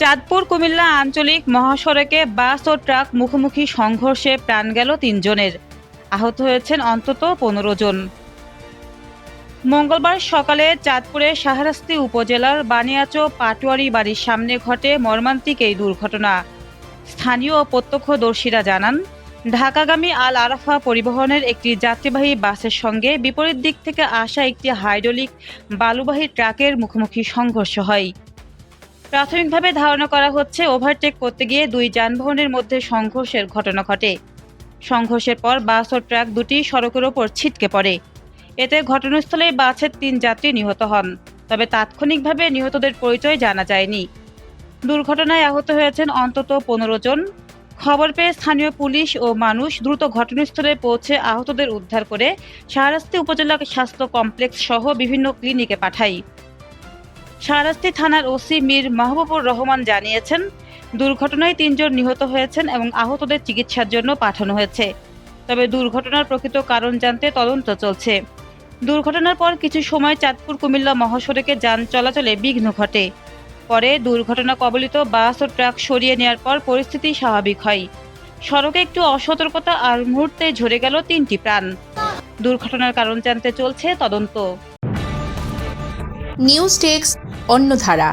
চাঁদপুর কুমিল্লা আঞ্চলিক মহাসড়কে বাস ও ট্রাক মুখোমুখি সংঘর্ষে প্রাণ গেল ৩ জনের। আহত হয়েছেন অন্তত ১৫ জন। মঙ্গলবার সকালে চাঁদপুরের শাহরাস্তি উপজেলার বানিয়াচো পাটোয়ারি বাড়ির সামনে ঘটে মর্মান্তিক এই দুর্ঘটনা। স্থানীয় ও প্রত্যক্ষদর্শীরা জানান, ঢাকাগামী আল আরাফা পরিবহনের একটি যাত্রীবাহী বাসের সঙ্গে বিপরীত দিক থেকে আসা একটি হাইড্রোলিক বালুবাহী ট্রাকের মুখোমুখি সংঘর্ষ হয়। প্রাথমিকভাবে ধারণা করা হচ্ছে, ওভারটেক করতে গিয়ে দুই যানবাহনের মধ্যে সংঘর্ষের ঘটনা ঘটে। সংঘর্ষের পর বাস ও ট্রাক দুটি সড়কের ওপর ছিটকে পড়ে। এতে ঘটনাস্থলে বাসের ৩ যাত্রী নিহত হন, তবে তাৎক্ষণিকভাবে নিহতদের পরিচয় জানা যায়নি। দুর্ঘটনায় আহত হয়েছেন অন্তত ১৫ জন। খবর পেয়ে স্থানীয় পুলিশ ও মানুষ দ্রুত ঘটনাস্থলে পৌঁছে আহতদের উদ্ধার করে শাহরাস্তি উপজেলা স্বাস্থ্য কমপ্লেক্স সহ বিভিন্ন ক্লিনিকে পাঠায়। শাহরাস্তি থানার ওসি মীর মাহবুবুর রহমান জানিয়েছেন, দুর্ঘটনায় ৩ জন নিহত হয়েছেন এবং আহতদের চিকিৎসার জন্য পাঠানো হয়েছে। তবে দুর্ঘটনার প্রকৃত কারণ জানতে তদন্ত চলছে। দুর্ঘটনার পর কিছু সময় চাঁদপুর কুমিল্লা মহাসড়কে যান চলাচলে বিঘ্ন ঘটে। পরে দুর্ঘটনা কবলিত বাস ও ট্রাক সরিয়ে নেওয়ার পর পরিস্থিতি স্বাভাবিক হয়। সড়কে একটু অসতর্কতা আর মুহূর্তে ঝরে গেল ৩টি প্রাণ। দুর্ঘটনার কারণ জানতে চলছে তদন্ত। News desk অন্যধারা।